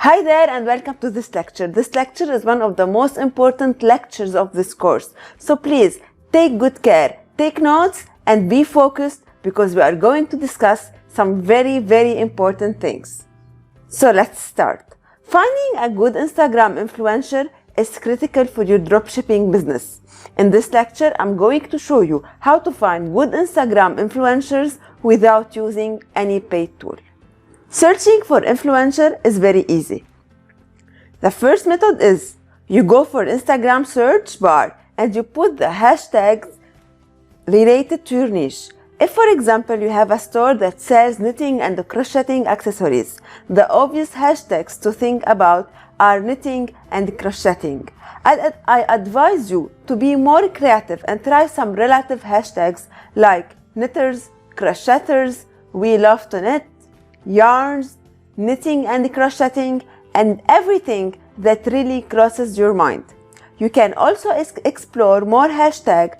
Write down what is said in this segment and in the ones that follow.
Hi there and welcome to this lecture. This lecture is one of the most important lectures of this course. So please take good care, take notes and be focused because we are going to discuss some very important things. So let's start. Finding a good Instagram influencer is critical for your dropshipping business. In this lecture, I'm going to show you how to find good Instagram influencers without using any paid tool. Searching for influencer is very easy. The first method is you go for Instagram search bar and you put the hashtags related to your niche. If, for example, you have a store that sells knitting and crocheting accessories, the obvious hashtags to think about are knitting and crocheting. I advise you to be more creative and try some relative hashtags like knitters, crocheters, we love to knit, yarns, knitting and crocheting, and everything that really crosses your mind. You can also explore more hashtags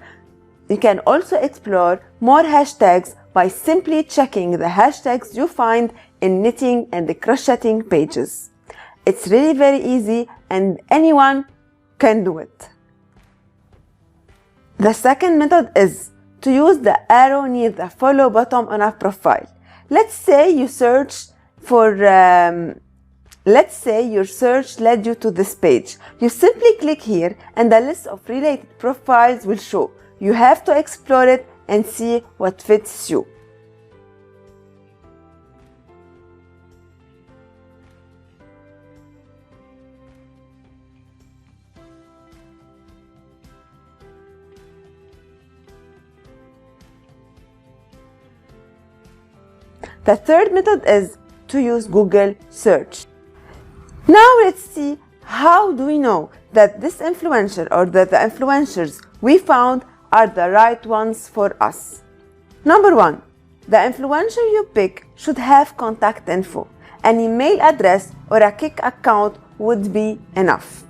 by simply checking the hashtags you find in knitting and crocheting pages. It's really very easy and anyone can do it. The second method is to use the arrow near the follow button on a profile. Let's say your search led you to this page. You simply click here and a list of related profiles will show. You have to explore it and see what fits you. The third method is to use Google search. Now let's see how do we know that this influencer or that the influencers we found are the right ones for us. Number one, the influencer you pick should have contact info. An email address or a Kik account would be enough.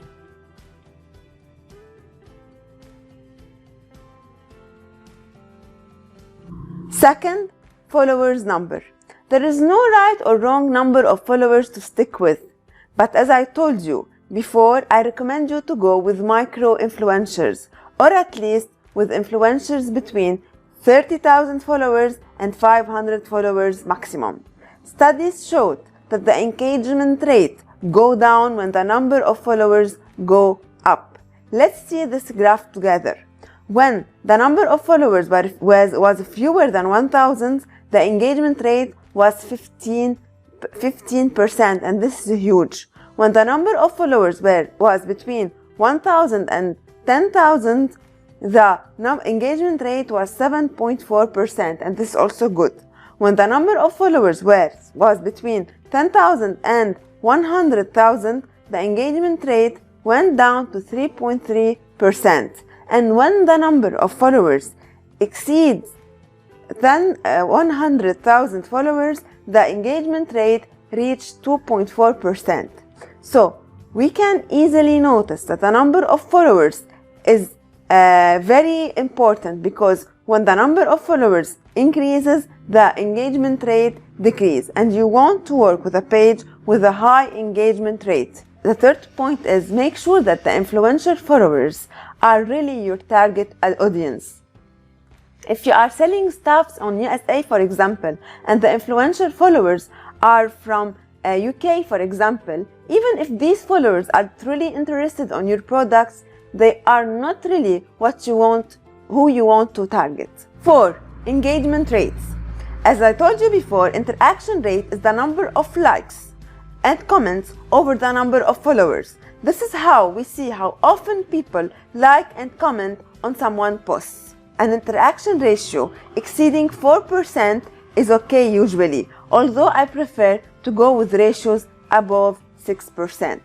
Second, followers number. There is no right or wrong number of followers to stick with. But as I told you before, I recommend you to go with micro influencers or at least with influencers between 30,000 followers and 500 followers maximum. Studies showed that the engagement rate go down when the number of followers go up. Let's see this graph together. When the number of followers was fewer than 1,000, the engagement rate was 15%, and this is huge. When the number of followers was between 1,000 and 10,000, the engagement rate was 7.4%, and this is also good. When the number of followers was between 10,000 and 100,000, the engagement rate went down to 3.3%. And when the number of followers exceeds 100,000 followers, the engagement rate reached 2.4%. So we can easily notice that the number of followers is very important because when the number of followers increases, the engagement rate decreases, and you want to work with a page with a high engagement rate. The third point is make sure that the influencer followers are really your target audience. If you are selling stuffs on USA, for example, and the influencer followers are from UK, for example, even if these followers are truly interested on your products, they are not really who you want to target. 4. Engagement rates. As I told you before, interaction rate is the number of likes and comments over the number of followers. This is how we see how often people like and comment on someone's posts. An interaction ratio exceeding 4% is okay usually, although I prefer to go with ratios above 6%.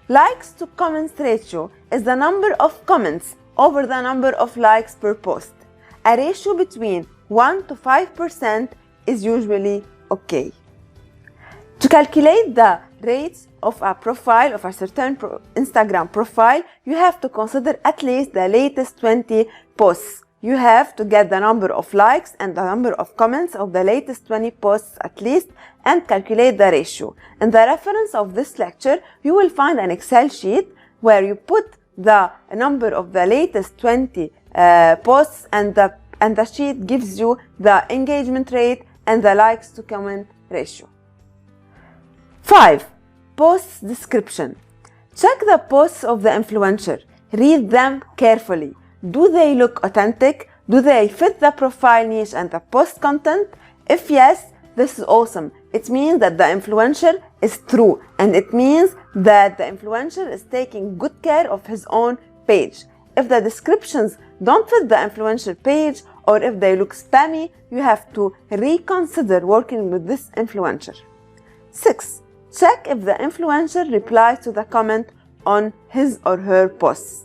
Likes to comments ratio is the number of comments over the number of likes per post. A ratio between 1 to 5% is usually okay. To calculate the rates of a profile, of a certain Instagram profile, you have to consider at least the latest 20 posts. You have to get the number of likes and the number of comments of the latest 20 posts at least, and calculate the ratio. In the reference of this lecture, you will find an Excel sheet where you put the number of the latest 20 posts, and the sheet gives you the engagement rate and the likes to comment ratio. 5. Post description. Check the posts of the influencer. Read them carefully. Do they look authentic? Do they fit the profile niche and the post content? If yes, this is awesome. It means that the influencer is true, and it means that the influencer is taking good care of his own page. If the descriptions don't fit the influencer page, or if they look spammy, you have to reconsider working with this influencer. 6. Check if the influencer replies to the comment on his or her posts.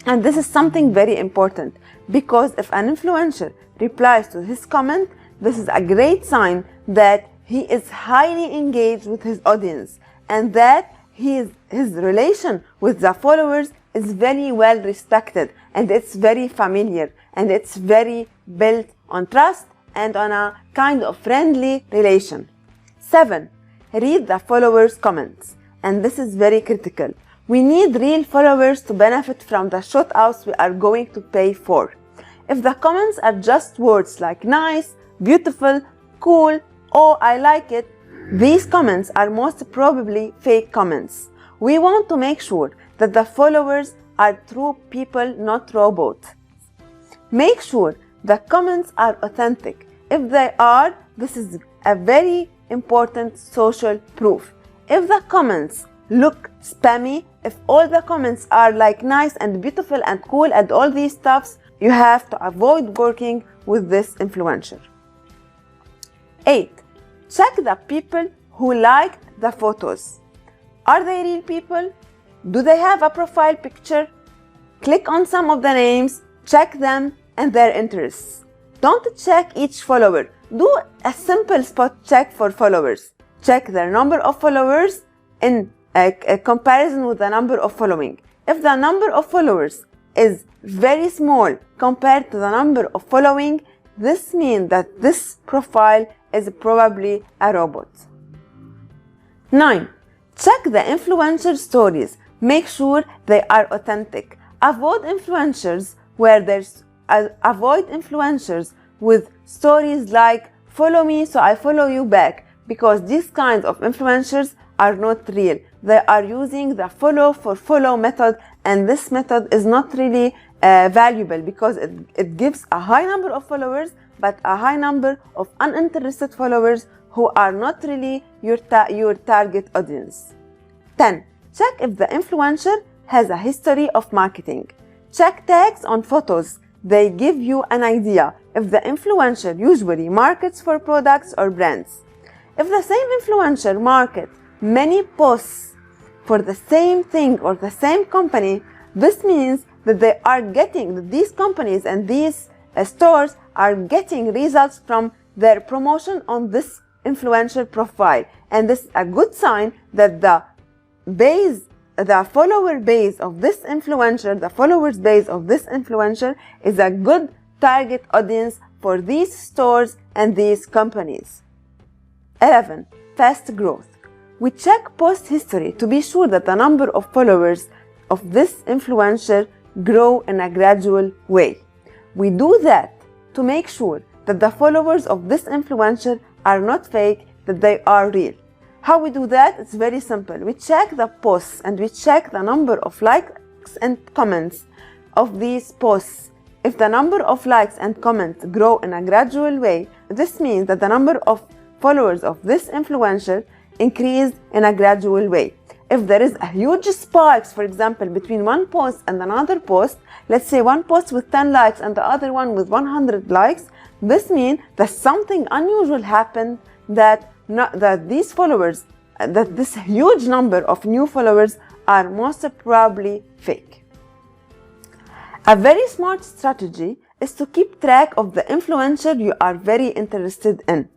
And this is something very important, because if an influencer replies to his comment, this is a great sign that he is highly engaged with his audience, and that his relation with the followers is very well respected, and it's very familiar, and it's very built on trust and on a kind of friendly relation. 7. Read the followers' comments, and this is very critical. We need real followers to benefit from the shout-outs we are going to pay for. If the comments are just words like nice, beautiful, cool, oh, I like it, these comments are most probably fake comments. We want to make sure that the followers are true people, not robots. Make sure the comments are authentic. If they are, this is a very important social proof. If the comments look spammy, if all the comments are like nice and beautiful and cool and all these stuffs, you have to avoid working with this influencer. 8. Check the people who liked the photos. Are they real people? Do they have a profile picture? Click on some of the names, check them and their interests. Don't check each follower. Do a simple spot check for followers. Check their number of followers in a comparison with the number of following. If the number of followers is very small compared to the number of following, this means that this profile is probably a robot. 9. Check the influencer stories. Make sure they are authentic. Avoid influencers with stories like follow me so I follow you back, because these kinds of influencers are not real. They are using the follow for follow method, and this method is not really valuable, because it gives a high number of followers but a high number of uninterested followers who are not really your target audience. 10. Check if the influencer has a history of marketing. Check tags on photos. They give you an idea if the influencer usually markets for products or brands. If the same influencer markets many posts for the same thing or the same company, this means that these companies and these stores are getting results from their promotion on this influencer profile, and this is a good sign that the follower base of this influencer, the followers base of this influencer is a good target audience for these stores and these companies. 11. Fast growth. We check post history to be sure that the number of followers of this influencer grow in a gradual way. We do that to make sure that the followers of this influencer are not fake, that they are real. How we do that? It's very simple. We check the posts and we check the number of likes and comments of these posts. If the number of likes and comments grow in a gradual way, this means that the number of followers of this influencer increased in a gradual way. If there is a huge spikes, for example, between one post and another post, let's say one post with 10 likes and the other one with 100 likes, this means that something unusual happened, that these followers, that this huge number of new followers are most probably fake. A very smart strategy is to keep track of the influencer you are very interested in.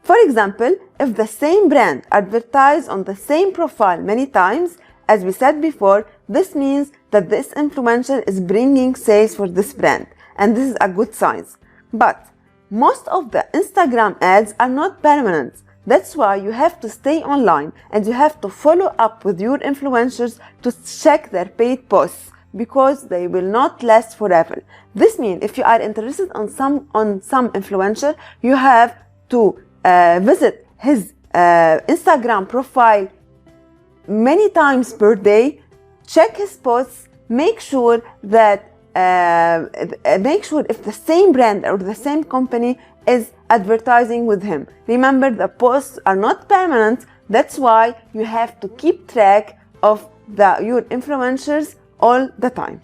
For example, if the same brand advertises on the same profile many times, as we said before, this means that this influencer is bringing sales for this brand, and this is a good sign. But most of the Instagram ads are not permanent. That's why you have to stay online and you have to follow up with your influencers to check their paid posts, because they will not last forever. This means if you are interested on some influencer, you have to visit his Instagram profile many times per day, check his posts, make sure that if the same brand or the same company is advertising with him. Remember, the posts are not permanent. That's why you have to keep track of your influencers all the time.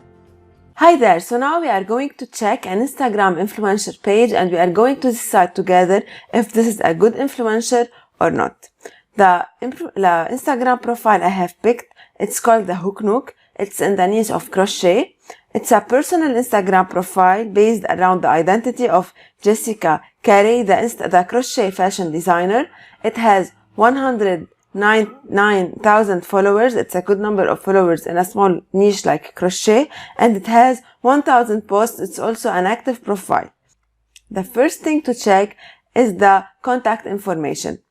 Hi there, so now we are going to check an Instagram influencer page and we are going to decide together if this is a good influencer or not. The Instagram profile I have picked, it's called the Hook Nook. It's in the niche of crochet. It's a personal Instagram profile based around the identity of Jessica Carey, the crochet fashion designer. It has 109,000 followers. It's a good number of followers in a small niche like crochet, and it has 1,000 posts. It's also an active profile. The first thing to check is the contact information.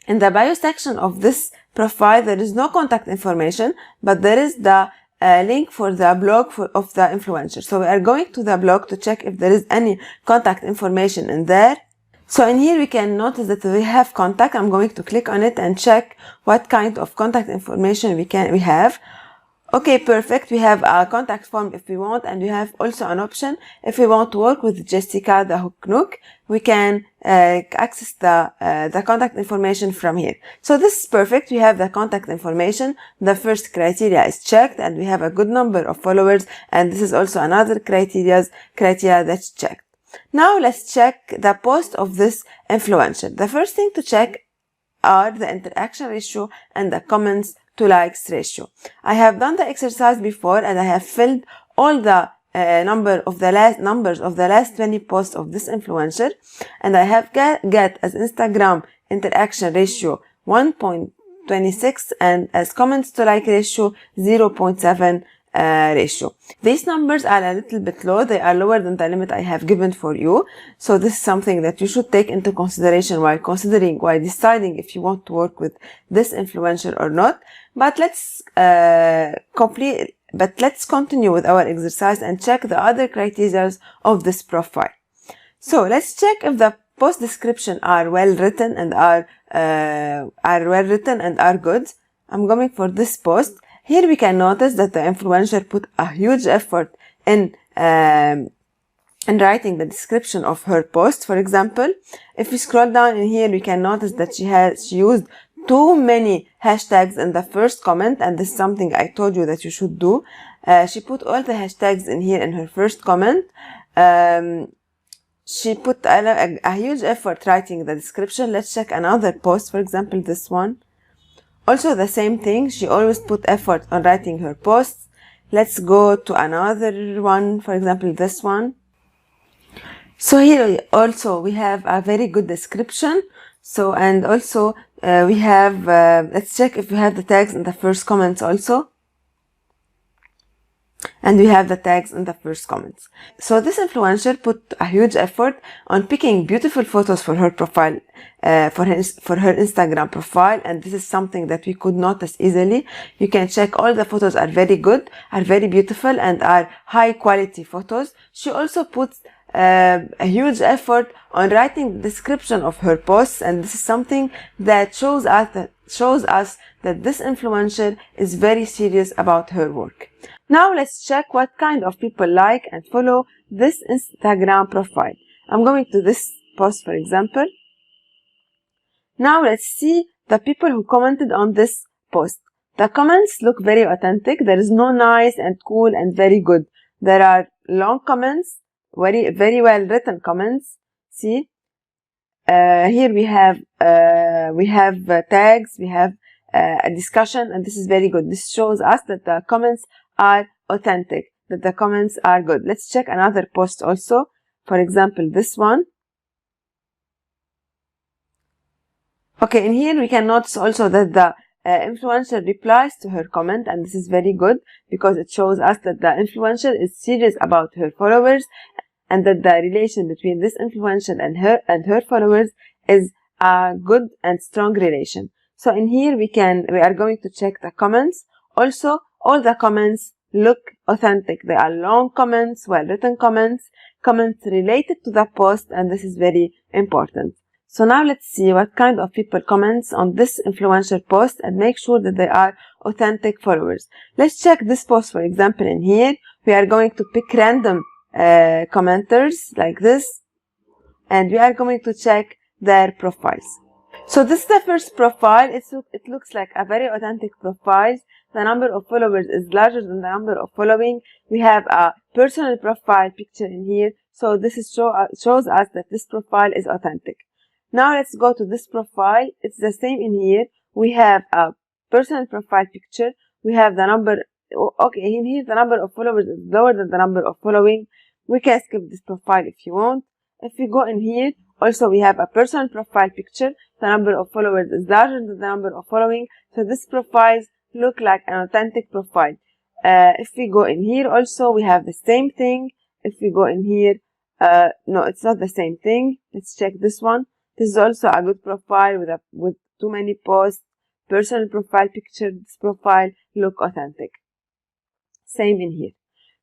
In the bio section of this profile, there is no contact information, but there is the link for the blog of the influencer. So we are going to the blog to check if there is any contact information in there. So in here we can notice that we have contact. I'm going to click on it and check what kind of contact information we have. Okay, perfect. We have a contact form if we want, and we have also an option if we want to work with Jessica, the Hook Nook. We can access the contact information from here. So this is perfect. We have the contact information. The first criteria is checked, and we have a good number of followers, and this is also another criteria that's checked. Now let's check the post of this influencer. The first thing to check are the interaction ratio and the comments to likes ratio. I have done the exercise before and I have filled all the numbers of the last 20 posts of this influencer, and I have get as Instagram interaction ratio 1.26 and as comments to like ratio 0.7 ratio. These numbers are a little bit low. They are lower than the limit I have given for you. So this is something that you should take into consideration while deciding if you want to work with this influencer or not. But let's continue with our exercise and check the other criteria of this profile. So let's check if the post description are well written and are good. I'm going for this post. Here we can notice that the influencer put a huge effort in writing the description of her post. For example, if we scroll down in here, we can notice that she used too many hashtags in the first comment, and this is something I told you that you should do. She put all the hashtags in here in her first comment. She put a huge effort writing the description. Let's check another post, for example, this one. Also the same thing, she always put effort on writing her posts. Let's go to another one, for example, this one. So here also we have a very good description. So, and also we have, let's check if we have the tags in the first comments also. And we have the tags in the first comments. So this influencer put a huge effort on picking beautiful photos for her profile, for her Instagram profile, and this is something that we could notice easily. You can check all the photos are very good, are very beautiful, and are high quality photos. She also puts a huge effort on writing the description of her posts, and this is something that shows us that this influencer is very serious about her work. Now let's check what kind of people like and follow this Instagram profile. I'm going to this post, for example. Now let's see the people who commented on this post. The comments look very authentic. There is no nice and cool and very good. There are long comments, very well written comments. See, here we have tags, we have a discussion, and this is very good. This shows us that the comments are authentic, that the comments are good. Let's check another post also. For example, this one. Okay, in here we can notice also that the influencer replies to her comment, and this is very good because it shows us that the influencer is serious about her followers, and that the relation between this influencer and her followers is a good and strong relation. So in here we are going to check the comments. Also, all the comments look authentic. They are long comments, well-written comments, comments related to the post, and this is very important. So now let's see what kind of people comments on this influencer post and make sure that they are authentic followers. Let's check this post, for example. In here, we are going to pick random commenters like this, and we are going to check their profiles. So this is the first profile. It looks like a very authentic profile. The number of followers is larger than the number of following. We have a personal profile picture in here. So this shows us that this profile is authentic. Now let's go to this profile. It's the same in here. We have a personal profile picture. We have the number. Okay, in here the number of followers is lower than the number of following. We can skip this profile if you want. If we go in here, also we have a personal profile picture. The number of followers is larger than the number of following. So this profiles look like an authentic profile. If we go in here, also we have the same thing. If we go in here, no, it's not the same thing. Let's check this one. This is also a good profile with too many posts. Personal profile picture. This profile look authentic. Same in here.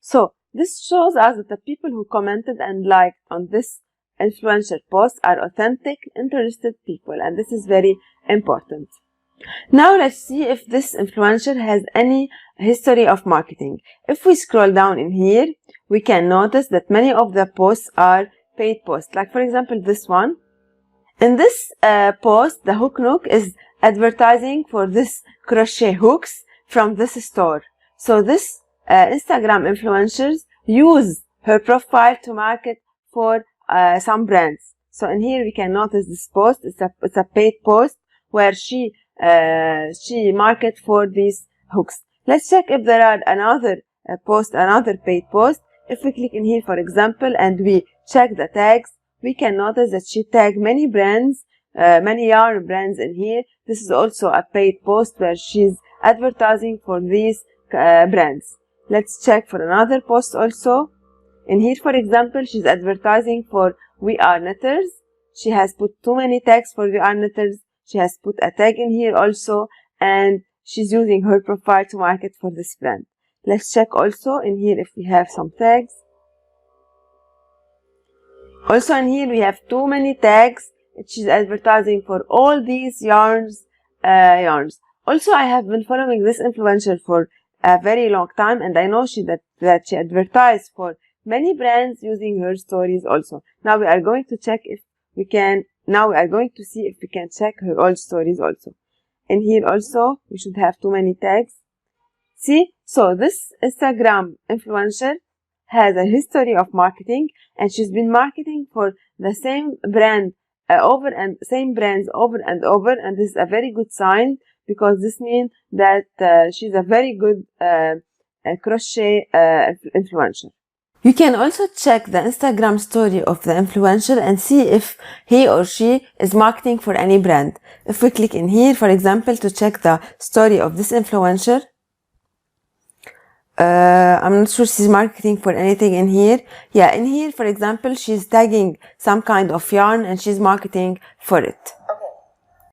So this shows us that the people who commented and liked on this influencer post are authentic, interested people, and this is very important. Now let's see if this influencer has any history of marketing. If we scroll down in here, we can notice that many of the posts are paid posts. Like for example, this one. In this post, the hook nook is advertising for this crochet hooks from this store. So this Instagram influencers use her profile to market for some brands. So in here we can notice this post. It's a paid post where she market for these hooks. Let's check if there are another paid post. If we click in here, for example, and we check the tags, we can notice that she tagged many brands, many yarn brands in here. This is also a paid post where she's advertising for these brands. Let's check for another post also. In here, for example, she's advertising for We Are Knitters. She has put too many tags for We Are Knitters. She has put a tag in here also, and she's using her profile to market for this brand. Let's check also in here if we have some tags. Also in here we have too many tags. She's advertising for all these yarns. Also, I have been following this influencer for a very long time, and I know that she advertised for many brands using her stories also. Now we are going to check if we can. Now we are going to see if we can check her old stories also. In here also we should have too many tags. See, so this Instagram influencer has a history of marketing, and she's been marketing for the same brand same brands over and over, and this is a very good sign, because this means that she's a very good crochet influencer. You can also check the Instagram story of the influencer and see if he or she is marketing for any brand. If we click in here, for example, to check the story of this influencer, I'm not sure she's marketing for anything in here. Yeah, in here, for example, she's tagging some kind of yarn and she's marketing for it.